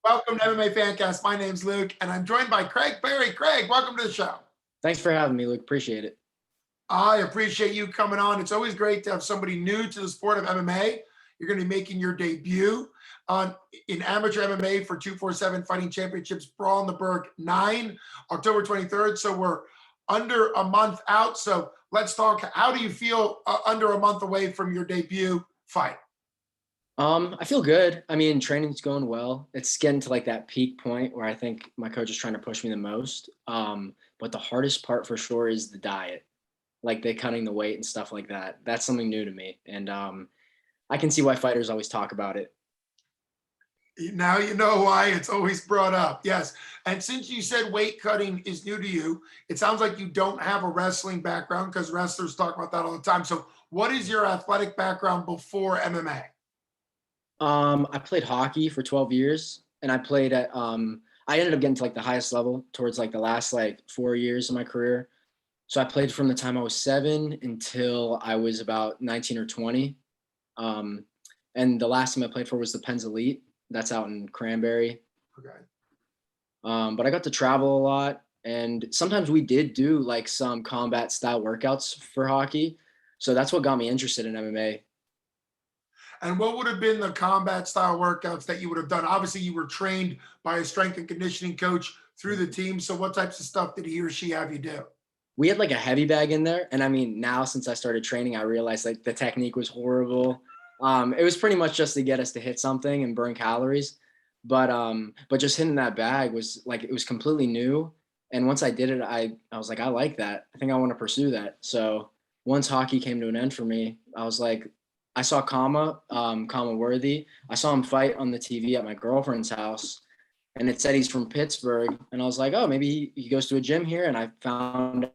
Welcome to MMA Fancast. My name's Luke, and I'm joined by Craig Berry. Craig, welcome to the show. Thanks for having me, Luke. Appreciate it. I appreciate you coming on. It's always great to have somebody new to the sport of MMA. You're going to be making your debut in amateur MMA for 247 Fighting Championships Brawl in the Berg 9, October 23rd. So we're under a month out. So let's talk. How do you feel under a month away from your debut fight? I feel good. I mean, training's going well. It's getting to like that peak point where I think my coach is trying to push me the most. But the hardest part for sure is the diet, like the cutting the weight and stuff like that. That's something new to me. And I can see why fighters always talk about it. Now you know why it's always brought up. Yes. And since you said weight cutting is new to you, it sounds like you don't have a wrestling background because wrestlers talk about that all the time. So what is your athletic background before MMA? I played hockey for 12 years and I played at, I ended up getting to like the highest level towards like the last like 4 years of my career. So I played from the time I was 7 until I was about 19 or 20. And the last team I played for was the Pens Elite. That's out in Cranberry. Okay. But I got to travel a lot, and sometimes we did do like some combat style workouts for hockey. So that's what got me interested in MMA. And what would have been the combat style workouts that you would have done? Obviously, you were trained by a strength and conditioning coach through the team. So what types of stuff did he or she have you do? We had like a heavy bag in there. And I mean, now since I started training, I realized like the technique was horrible. It was pretty much just to get us to hit something and burn calories. But just hitting that bag was like, it was completely new. And once I did it, I was like, I like that. I think I want to pursue that. So once hockey came to an end for me, I was like, I saw Kama Worthy. I saw him fight on the TV at my girlfriend's house, and it said he's from Pittsburgh. And I was like, oh, maybe he goes to a gym here. And I found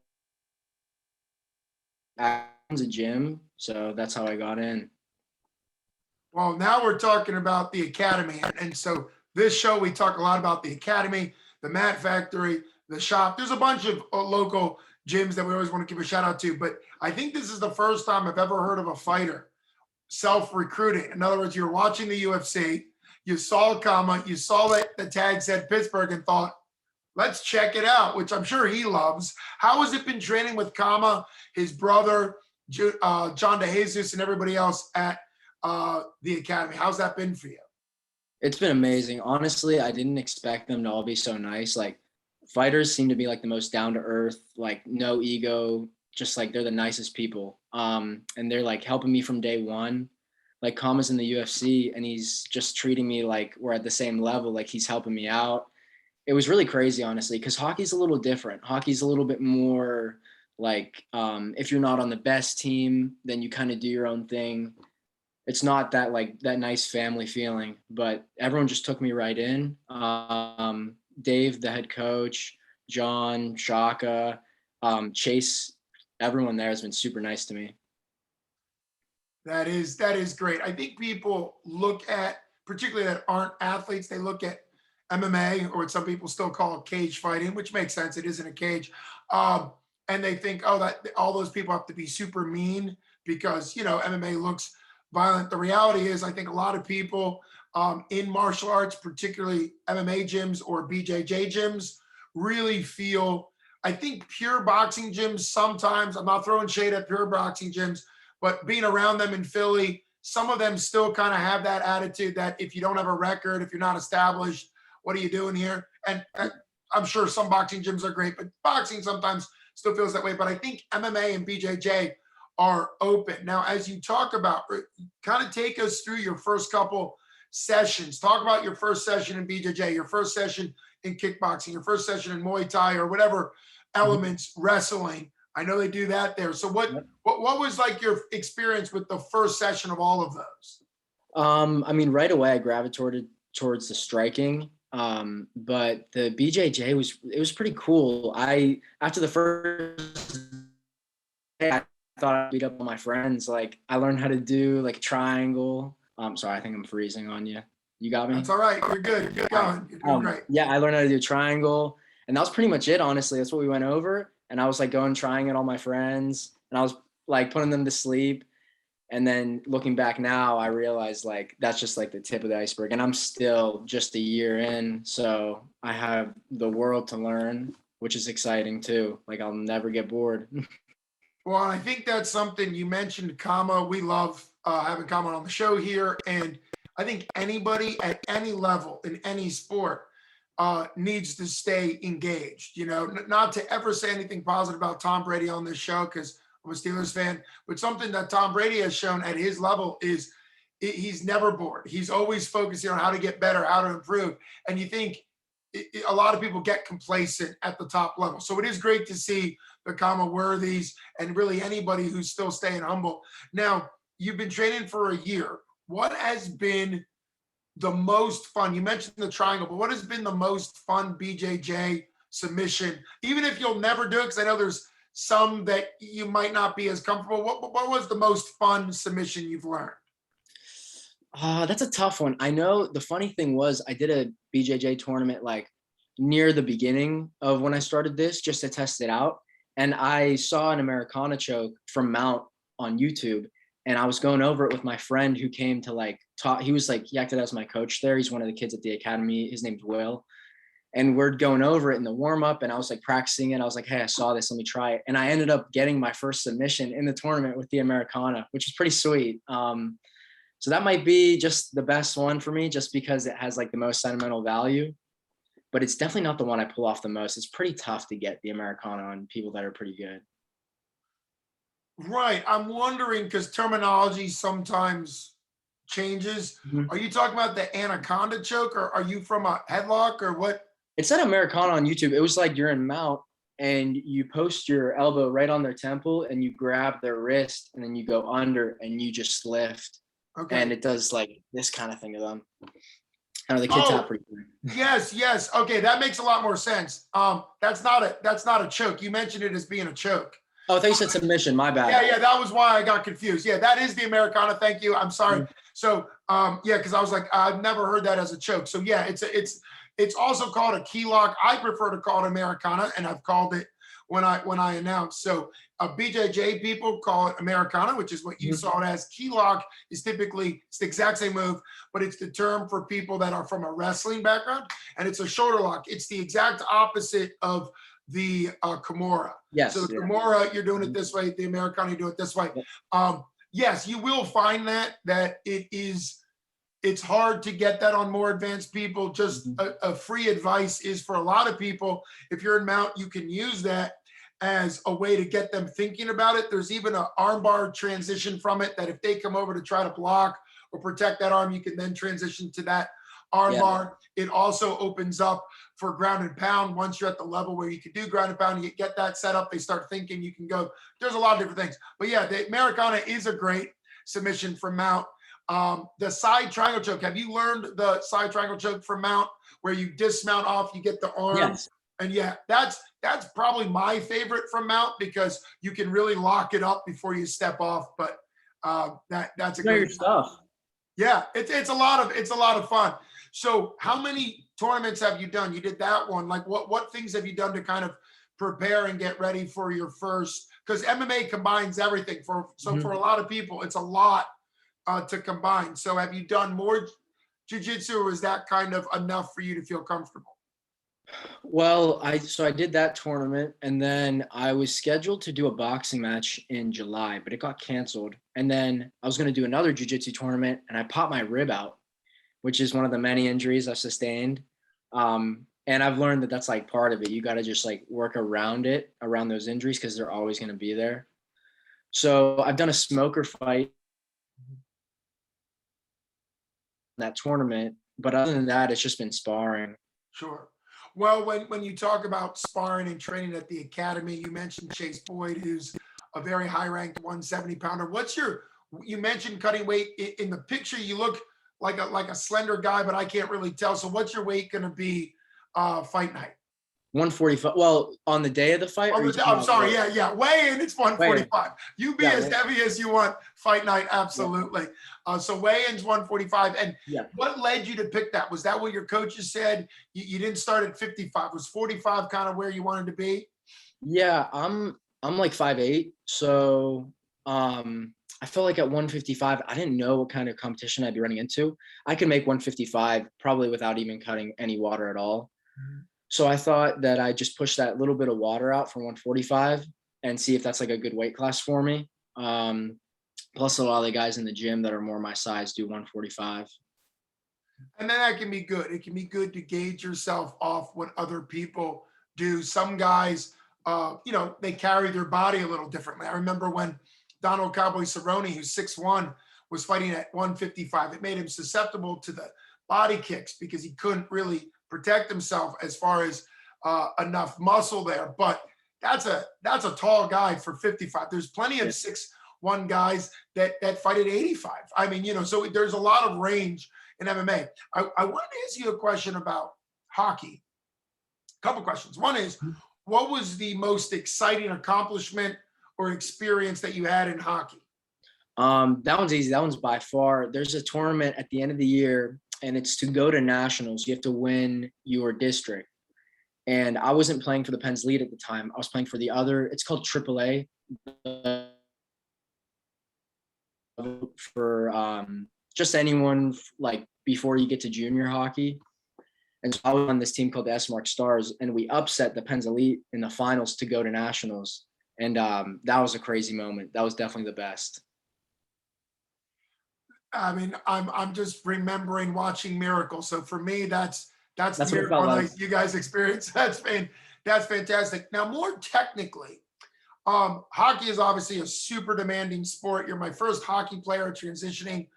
a gym, so that's how I got in. Well, now we're talking about the academy. And so this show, we talk a lot about the academy, the Mat Factory, the shop. There's a bunch of local gyms that we always want to give a shout out to. But I think this is the first time I've ever heard of a fighter self-recruiting. In other words, you're watching the UFC, you saw Kama, you saw that the tag said Pittsburgh and thought, let's check it out, which I'm sure he loves. How has it been training with Kama, his brother, John DeJesus, and everybody else at the academy? How's that been for you? It's been amazing. Honestly, I didn't expect them to all be so nice. Like, fighters seem to be like the most down to earth, like no ego, just like they're the nicest people. And they're like helping me from day one. Like Kama's in the UFC and he's just treating me like we're at the same level. Like he's helping me out. It was really crazy, honestly, because hockey's a little different. Hockey's a little bit more like if you're not on the best team, then you kind of do your own thing. It's not that like that nice family feeling, but everyone just took me right in. Dave, the head coach, John, Shaka, Chase, everyone there has been super nice to me. That is great. I think people look at, particularly that aren't athletes, they look at MMA, or what some people still call cage fighting, which makes sense. It isn't a cage. And they think, oh, that all those people have to be super mean because, MMA looks violent. The reality is, I think a lot of people in martial arts, particularly MMA gyms or BJJ gyms, really feel, I think pure boxing gyms sometimes, I'm not throwing shade at pure boxing gyms, but being around them in Philly, some of them still kind of have that attitude that if you don't have a record, if you're not established, what are you doing here? And I'm sure some boxing gyms are great, but boxing sometimes still feels that way. But I think MMA and BJJ are open. Now, as you talk about, kind of take us through your first couple sessions. Talk about your first session in BJJ, your first session in kickboxing, your first session in Muay Thai, or whatever elements, wrestling. I know they do that there. So what was like your experience with the first session of all of those? I mean, right away I gravitated towards the striking. But the BJJ was pretty cool. After the first day, I thought I'd beat up all my friends. Like I learned how to do like triangle. Sorry, I think I'm freezing on you. You got me? That's all right. You're good. You're good going. You're doing great. Yeah, I learned how to do triangle. And that was pretty much it, honestly. That's what we went over. And I was like trying it all my friends. And I was like putting them to sleep. And then looking back now, I realized like that's just like the tip of the iceberg. And I'm still just a year in. So I have the world to learn, which is exciting too. Like I'll never get bored. Well, I think that's something you mentioned, Kama. We love having Kama on the show here. And I think anybody at any level in any sport needs to stay engaged. You know, not to ever say anything positive about Tom Brady on this show because I'm a Steelers fan, but something that Tom Brady has shown at his level is he's never bored. He's always focusing on how to get better, how to improve. And you think a lot of people get complacent at the top level. So it is great to see the Kama Worthies and really anybody who's still staying humble. Now, you've been training for a year. What has been the most fun? You mentioned the triangle, but what has been the most fun BJJ submission? Even if you'll never do it, because I know there's some that you might not be as comfortable. What was the most fun submission you've learned? That's a tough one. I know the funny thing was I did a BJJ tournament like near the beginning of when I started this just to test it out. And I saw an Americana choke from Mount on YouTube. And I was going over it with my friend who came to like talk. He was like, he acted as my coach there. He's one of the kids at the academy. His name's Will. And we're going over it in the warm up. And I was like practicing it. I was like, hey, I saw this. Let me try it. And I ended up getting my first submission in the tournament with the Americana, which is pretty sweet. So that might be just the best one for me just because it has like the most sentimental value, but it's definitely not the one I pull off the most. It's pretty tough to get the Americana on people that are pretty good. Right. I'm wondering because terminology sometimes changes. Mhm. Are you talking about the anaconda choke or are you from a headlock or what? It said Americana on YouTube. It was like you're in mount and you post your elbow right on their temple and you grab their wrist and then you go under and you just lift. Okay. And it does like this kind of thing to them. I know the kids have pretty good. Yes. Okay, that makes a lot more sense. That's not a choke. You mentioned it as being a choke. Oh, I thought you said submission. My bad. Yeah, that was why I got confused. Yeah, that is the Americana. Thank you. I'm sorry. So, yeah, because I was like, I've never heard that as a choke. So yeah, it's also called a key lock. I prefer to call it Americana, and I've called it when I announce. So BJJ people call it Americana, which is what you saw it as. Key lock is typically it's the exact same move, but it's the term for people that are from a wrestling background, and it's a shoulder lock. It's the exact opposite of the Kimura. Yes. So the Kimura, you're doing it this way. The Americana, you do it this way. Yes, you will find that it's hard to get that on more advanced people. Just a free advice is for a lot of people, if you're in mount, you can use that as a way to get them thinking about it. There's even an armbar transition from it that if they come over to try to block or protect that arm, you can then transition to that armbar. Yeah. It also opens up for ground and pound. Once you're at the level where you can do ground and pound, you get that set up, they start thinking you can go. There's a lot of different things. But yeah, the Americana is a great submission from mount. The side triangle choke. Have you learned the side triangle choke from mount where you dismount off, you get the arm? Yes. And yeah, that's probably my favorite from mount because you can really lock it up before you step off. But that's a great stuff. Yeah, it's a lot of fun. So how many tournaments have you done? You did that one. Like what things have you done to kind of prepare and get ready for your first? Because MMA combines everything. For a lot of people, it's a lot to combine. So have you done more jiu-jitsu or is that kind of enough for you to feel comfortable? Well, I did that tournament and then I was scheduled to do a boxing match in July, but it got canceled. And then I was going to do another jiu-jitsu tournament and I popped my rib out, which is one of the many injuries I've sustained. And I've learned that that's like part of it. You got to just like work around those injuries because they're always going to be there. So I've done a smoker fight in that tournament, but other than that, it's just been sparring. Sure. Well, when you talk about sparring and training at the academy, you mentioned Chase Boyd, who's a very high-ranked 170-pounder. You mentioned cutting weight. In the picture, you look like a slender guy, but I can't really tell. So what's your weight going to be fight night? 145. Well, on the day of the fight? I'm sorry. Yeah. Weigh-in, it's 145. You be as heavy as you want fight night. Absolutely. So weigh-in's 145. And what led you to pick that? Was that what your coaches said? You didn't start at 55. Was 45 kind of where you wanted to be? Yeah, I'm like 5'8". So I felt like at 155, I didn't know what kind of competition I'd be running into. I could make 155 probably without even cutting any water at all. Mhm. So I thought that I just push that little bit of water out for 145 and see if that's like a good weight class for me. Plus, a lot of the guys in the gym that are more my size do 145. And then that can be good. It can be good to gauge yourself off what other people do. Some guys, they carry their body a little differently. I remember when Donald Cowboy Cerrone, who's 6'1", was fighting at 155. It made him susceptible to the body kicks because he couldn't really protect himself as far as enough muscle there. But that's a tall guy for 55. There's plenty of 6'1" guys that fight at 85. I mean, so there's a lot of range in MMA. I wanted to ask you a question about hockey. A couple questions. One is, what was the most exciting accomplishment or experience that you had in hockey? That one's easy. That one's by far. There's a tournament at the end of the year, and it's to go to nationals. You have to win your district. And I wasn't playing for the Pens Lead at the time. I was playing for the other. It's called AAA. For just anyone like before you get to junior hockey. And so I was on this team called the S Mark Stars, and we upset the Pens Elite in the finals to go to nationals. And that was a crazy moment. That was definitely the best. I mean, I'm just remembering watching Miracle. So for me, that's That's the what it miracle felt like. you guys experienced. That's fantastic. Now, more technically, hockey is obviously a super demanding sport. You're my first hockey player transitioning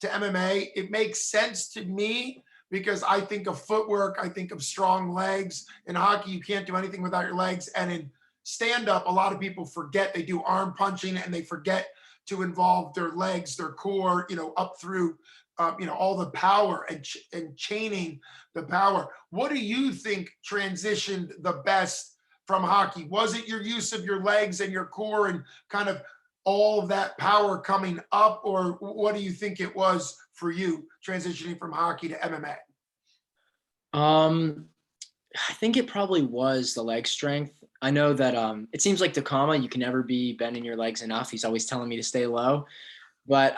to MMA. It makes sense to me because I think of footwork, I think of strong legs. In hockey, you can't do anything without your legs. And in stand up, a lot of people forget they do arm punching and they forget to involve their legs, their core, up through, all the power and chaining the power. What do you think transitioned the best from hockey? Was it your use of your legs and your core and kind of all of that power coming up, or what do you think it was for you transitioning from hockey to MMA? I think it probably was the leg strength. I know that it seems like Takama, you can never be bending your legs enough. He's always telling me to stay low. But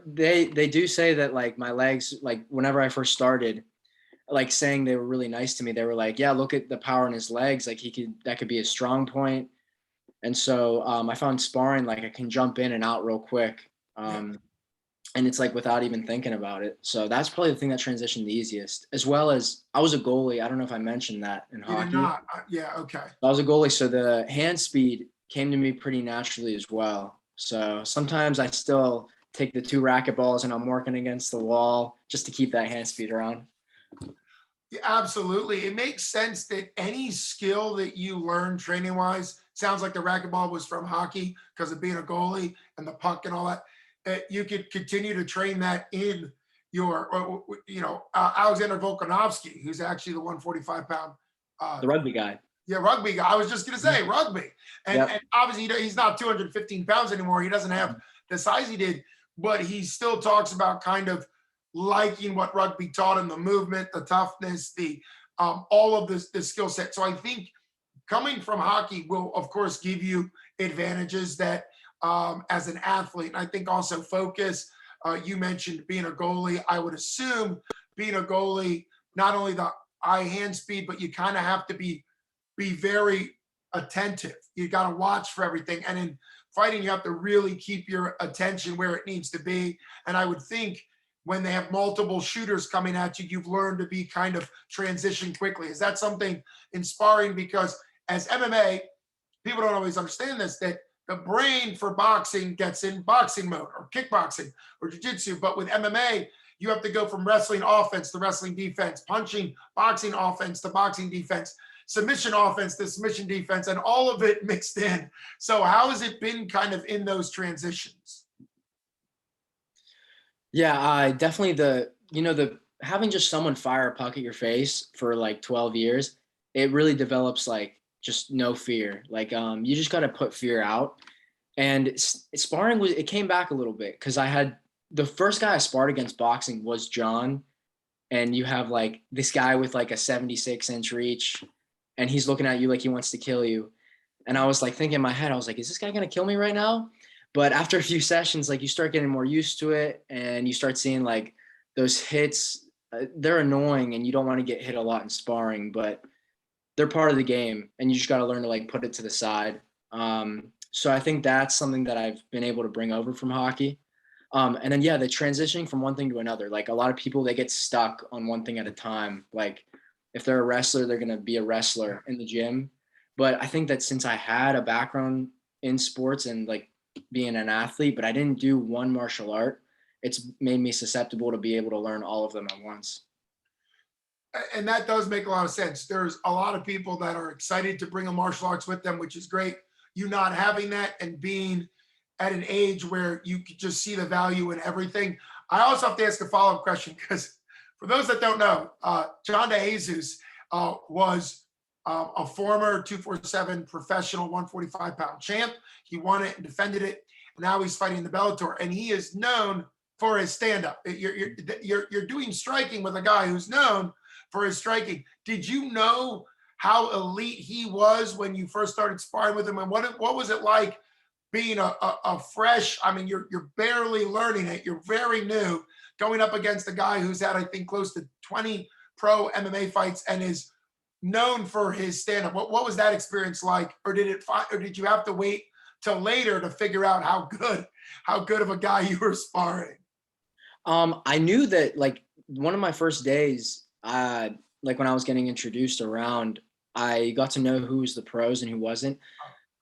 they do say that like my legs, like whenever I first started, like saying they were really nice to me. They were like, yeah, look at the power in his legs. Like that could be a strong point. And so I found sparring, like I can jump in and out real quick. And it's like without even thinking about it. So that's probably the thing that transitioned the easiest, as well as I was a goalie. I don't know if I mentioned that in You did hockey. not. Yeah. Okay. I was a goalie. So the hand speed came to me pretty naturally as well. So sometimes I still take the 2 racquetballs and I'm working against the wall just to keep that hand speed around. Yeah, absolutely. It makes sense that any skill that you learn training wise, sounds like the racquetball was from hockey because of being a goalie and the puck and all that. You could continue to train that in Alexander Volkanovsky, who's actually the 145-pound. The rugby guy. Yeah, rugby guy. I was just going to say rugby. And, Yep. and obviously he's not 215 pounds anymore. He doesn't have the size he did, but he still talks about kind of liking what rugby taught him, the movement, the toughness, the all of this skill set. So I think coming from hockey will, of course, give you advantages that as an athlete. And I think also focus. You mentioned being a goalie. I would assume being a goalie, not only the eye hand speed, but you kind of have to be very attentive. You got to watch for everything. And in fighting, you have to really keep your attention where it needs to be. And I would think when they have multiple shooters coming at you, you've learned to be kind of transition quickly. Is that something inspiring? Because as MMA, people don't always understand this, that the brain for boxing gets in boxing mode or kickboxing or jiu-jitsu. But with MMA, you have to go from wrestling offense to wrestling defense, punching, boxing offense to boxing defense, submission offense to submission defense, and all of it mixed in. So how has it been kind of in those transitions? Yeah, definitely the having just someone fire a puck at your face for like 12 years, it really develops like just no fear. Like you just got to put fear out. And sparring it came back a little bit because I had the first guy I sparred against boxing was John, and you have like this guy with like a 76-inch reach, and he's looking at you like he wants to kill you. And I was like thinking in my head, I was like, is this guy gonna kill me right now? But after a few sessions, like you start getting more used to it and you start seeing like those hits, they're annoying and you don't want to get hit a lot in sparring, but they're part of the game and you just got to learn to like put it to the side. So I think that's something that I've been able to bring over from hockey. And then, yeah, the transitioning from one thing to another, like a lot of people, they get stuck on one thing at a time. Like if they're a wrestler, they're going to be a wrestler in the gym. But I think that since I had a background in sports and like being an athlete, but I didn't do one martial art, it's made me susceptible to be able to learn all of them at once. And that does make a lot of sense. There's a lot of people that are excited to bring a martial arts with them, which is great. You not having that and being at an age where you could just see the value in everything. I also have to ask a follow-up question because for those that don't know, John DeJesus was a former 247 professional 145-pound champ. He won it and defended it. Now he's fighting the Bellator, and he is known for his stand-up. You're doing striking with a guy who's known for his striking. Did you know how elite he was when you first started sparring with him? And what was it like being a fresh, I mean, you're barely learning it. You're very new going up against a guy who's had, I think, close to 20 pro MMA fights and is known for his stand-up. What was that experience like? Or did you have to wait till later to figure out how good of a guy you were sparring? I knew that like one of my first days, like when I was getting introduced around, I got to know who was the pros and who wasn't.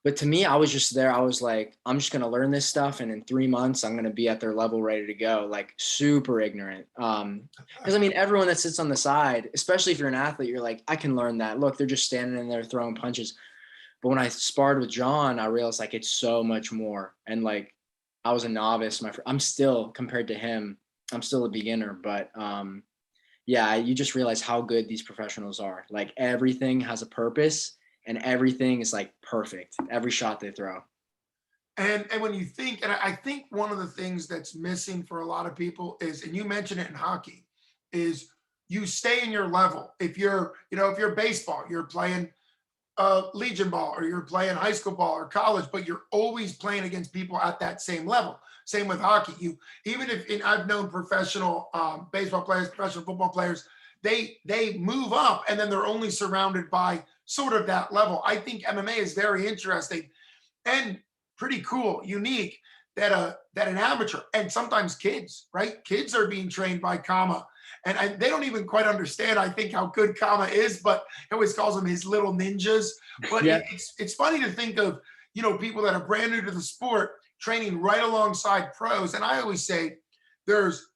But to me, I was just there. I was like, I'm just going to learn this stuff. And in 3 months, I'm going to be at their level ready to go, like super ignorant. Because I mean, everyone that sits on the side, especially if you're an athlete, you're like, I can learn that. Look, they're just standing in there throwing punches. But when I sparred with John, I realized like it's so much more. And like, I was a novice. I'm still, compared to him, I'm still a beginner. But yeah, you just realize how good these professionals are. Like everything has a purpose and everything is like perfect. Every shot they throw. And when you think, and I think one of the things that's missing for a lot of people is, and you mentioned it in hockey, is you stay in your level. If you're baseball, you're playing Legion ball, or you're playing high school ball or college, but you're always playing against people at that same level. Same with hockey. Even if I've known professional baseball players, professional football players, they move up and then they're only surrounded by sort of that level. I think MMA is very interesting and pretty cool, unique that an amateur and sometimes kids, right? Kids are being trained by Kama, and they don't even quite understand, I think, how good Kama is, but he always calls them his little ninjas. But Yeah. it's funny to think of, people that are brand new to the sport training right alongside pros. And I always say there's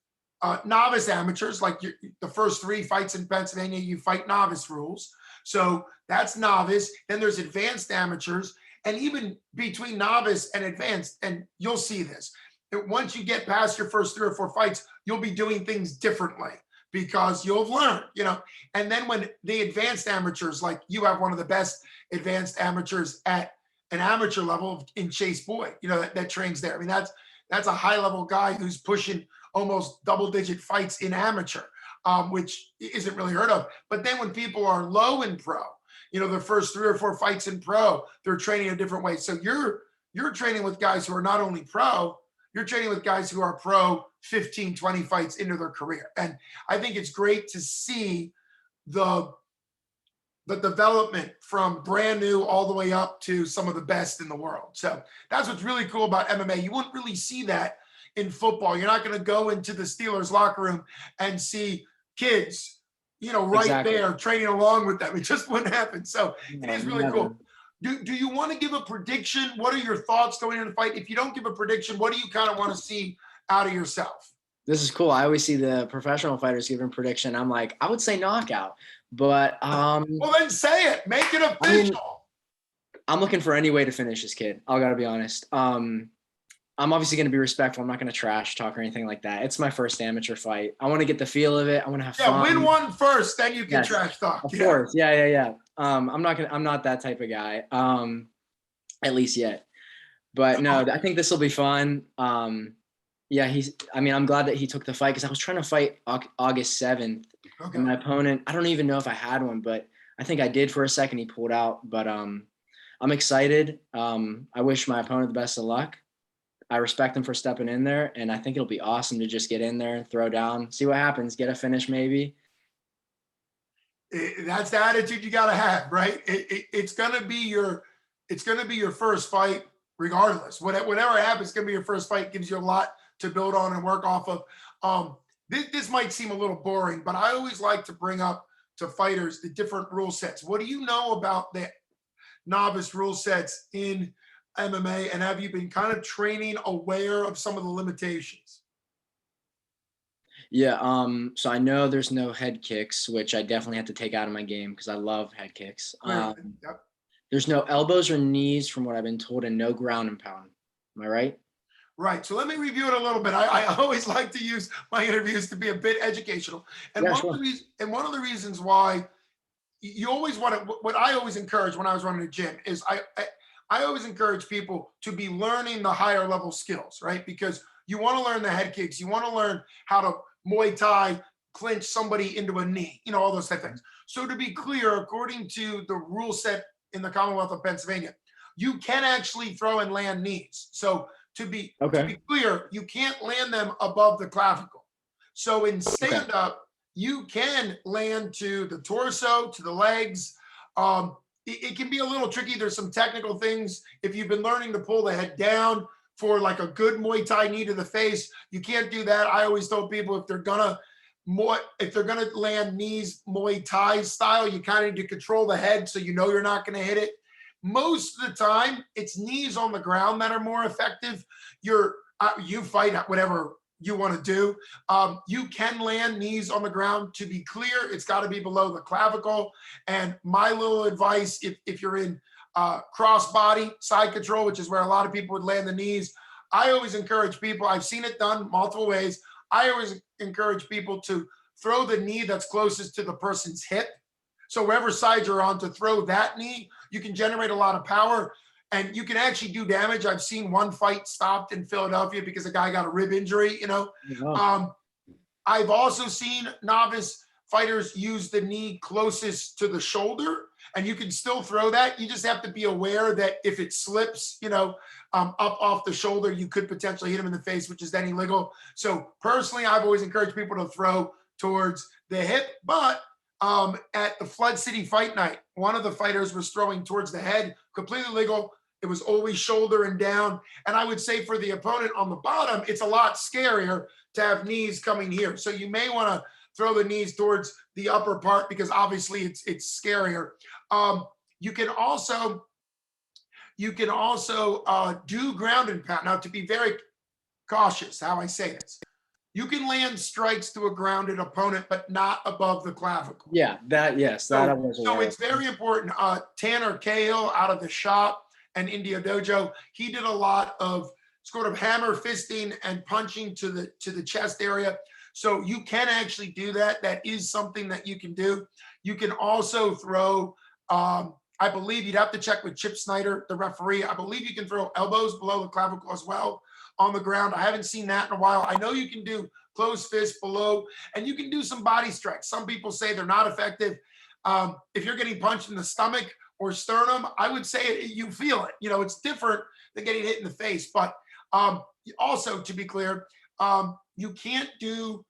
novice amateurs, like the first 3 fights in Pennsylvania, you fight novice rules. So that's novice. Then there's advanced amateurs. And even between novice and advanced, and you'll see this, that once you get past your first 3 or 4 fights, you'll be doing things differently because you'll have learned. And then when the advanced amateurs, like you have one of the best advanced amateurs at an amateur level in Chase Boyd, that trains there. I mean, that's a high level guy who's pushing almost double-digit fights in amateur, which isn't really heard of. But then when people are low in pro, their first 3 or 4 fights in pro, they're training a different way. So you're training with guys who are not only pro, you're training with guys who are pro 15, 20 fights into their career. And I think it's great to see the development from brand new all the way up to some of the best in the world. So that's what's really cool about MMA. You wouldn't really see that in football. You're not going to go into the Steelers locker room and see kids, right Exactly. there training along with them. It just wouldn't happen. So it No, is really never. cool. Do you want to give a prediction? What are your thoughts going into the fight? If you don't give a prediction, what do you kind of want to see out of yourself? This is cool. I always see the professional fighters giving prediction. I'm like, I would say knockout, but Well, then say it. Make it official. I mean, I'm looking for any way to finish this kid. I gotta be honest. I'm obviously going to be respectful. I'm not going to trash talk or anything like that. It's my first amateur fight. I want to get the feel of it. I want to have fun. Win one first, then you can Yes, trash talk. of course. Yeah. I'm not that type of guy. At least yet. But no, I think this will be fun. Yeah, I'm glad that he took the fight because I was trying to fight August 7th. Okay. And my opponent, I don't even know if I had one, but I think I did for a second. He pulled out. But I'm excited. I wish my opponent the best of luck. I respect him for stepping in there, and I think it'll be awesome to just get in there, throw down, see what happens, get a finish maybe. That's the attitude you got to have, right? It's gonna be your first fight, regardless. Whatever happens, it's gonna be your first fight. Gives you a lot to build on and work off of. This might seem a little boring, but I always like to bring up to fighters the different rule sets. What do you know about the novice rule sets in MMA, and have you been kind of training aware of some of the limitations? Yeah, so I know there's no head kicks, which I definitely have to take out of my game because I love head kicks. Clearly, yep. There's no elbows or knees from what I've been told, and no ground and pound. Am I right? Right. So let me review it a little bit. I always like to use my interviews to be a bit educational. And Yeah, one of the sure. reasons, and one of the reasons why you always want to, what I always encourage when I was running a gym is I always encourage people to be learning the higher level skills, right? Because you want to learn the head kicks, you want to learn how to Muay Thai clinch somebody into a knee, all those type of things. So to be clear, according to the rule set in the Commonwealth of Pennsylvania, you can actually throw and land knees. So to be Okay. clear, you can't land them above the clavicle. So in Okay. stand up, you can land to the torso, to the legs. It can be a little tricky. There's some technical things. If you've been learning to pull the head down for like a good Muay Thai knee to the face, you can't do that. I always tell people if they're gonna land knees Muay Thai style, you kind of need to control the head so you know you're not gonna hit it. Most of the time, it's knees on the ground that are more effective. You fight at whatever you want to do. You can land knees on the ground. To be clear, it's got to be below the clavicle. And my little advice, if you're in cross body side control, which is where a lot of people would land the knees, I always encourage people. I've seen it done multiple ways. I always encourage people to throw the knee that's closest to the person's hip. So wherever side you're on, to throw that knee, you can generate a lot of power and you can actually do damage. I've seen one fight stopped in Philadelphia because a guy got a rib injury. Oh, Um, I've also seen novice fighters use the knee closest to the shoulder, and you can still throw that. You just have to be aware that if it slips, up off the shoulder, you could potentially hit him in the face, which is then illegal. So personally, I've always encouraged people to throw towards the hip, but at the Flood City Fight Night, one of the fighters was throwing towards the head, completely legal. It was always shoulder and down. And I would say for the opponent on the bottom, it's a lot scarier to have knees coming here. So you may want to throw the knees towards the upper part because obviously it's scarier. Um, you can also do ground and pound. Now, to be very cautious how I say this, you can land strikes to a grounded opponent, but not above the clavicle. yeah. Yes, that I So, was so aware it's of. very important. Tanner Cahill out of the shop and India Dojo, he did a lot of sort of hammer fisting and punching to the chest area. So you can actually do that. That is something that you can do. You can also throw. I believe you'd have to check with Chip Snyder, the referee. I believe you can throw elbows below the clavicle as well on the ground. I haven't seen that in a while. I know you can do closed fist below, and you can do some body strikes. Some people say they're not effective. If you're getting punched in the stomach or sternum, I would say you feel it. It's different than getting hit in the face. But also, to be clear, you can't do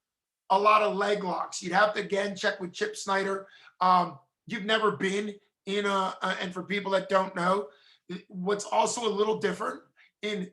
a lot of leg locks. You'd have to, again, check with Chip Snyder. You've never been and for people that don't know, what's also a little different in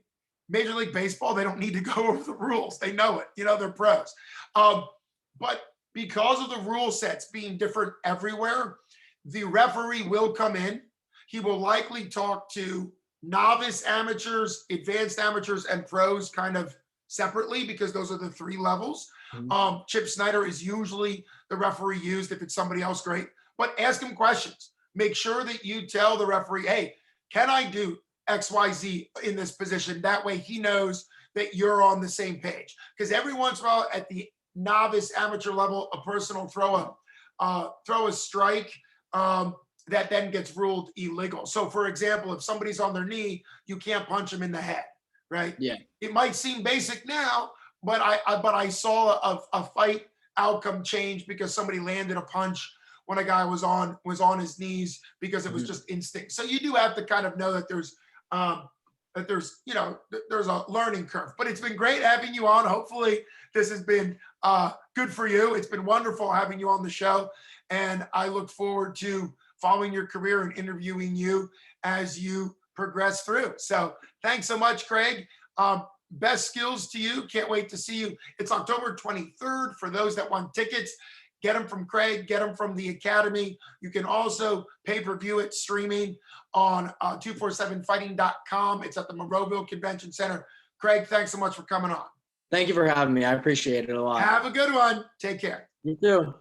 Major League Baseball, they don't need to go over the rules. They know it. They're pros. But because of the rule sets being different everywhere, the referee will come in. He will likely talk to novice amateurs, advanced amateurs, and pros kind of separately because those are the three levels. Mhm. Chip Snyder is usually the referee used. If it's somebody else, great. But ask him questions. Make sure that you tell the referee, hey, can I do XYZ in this position? That way he knows that you're on the same page. Because every once in a while at the novice amateur level, a person will throw a strike that then gets ruled illegal. So for example, if somebody's on their knee, you can't punch them in the head, right? Yeah. It might seem basic now, but I saw a fight outcome change because somebody landed a punch when a guy was on his knees because it was Mhm. just instinct. So you do have to kind of know that there's that there's, there's a learning curve, but it's been great having you on. Hopefully this has been good for you. It's been wonderful having you on the show. And I look forward to following your career and interviewing you as you progress through. So thanks so much, Craig. Best skills to you. Can't wait to see you. It's October 23rd. For those that want tickets, get them from Craig, get them from the Academy. You can also pay-per-view it streaming on 247fighting.com. It's at the Monroeville Convention Center. Craig, thanks so much for coming on. Thank you for having me. I appreciate it a lot. Have a good one. Take care. You too.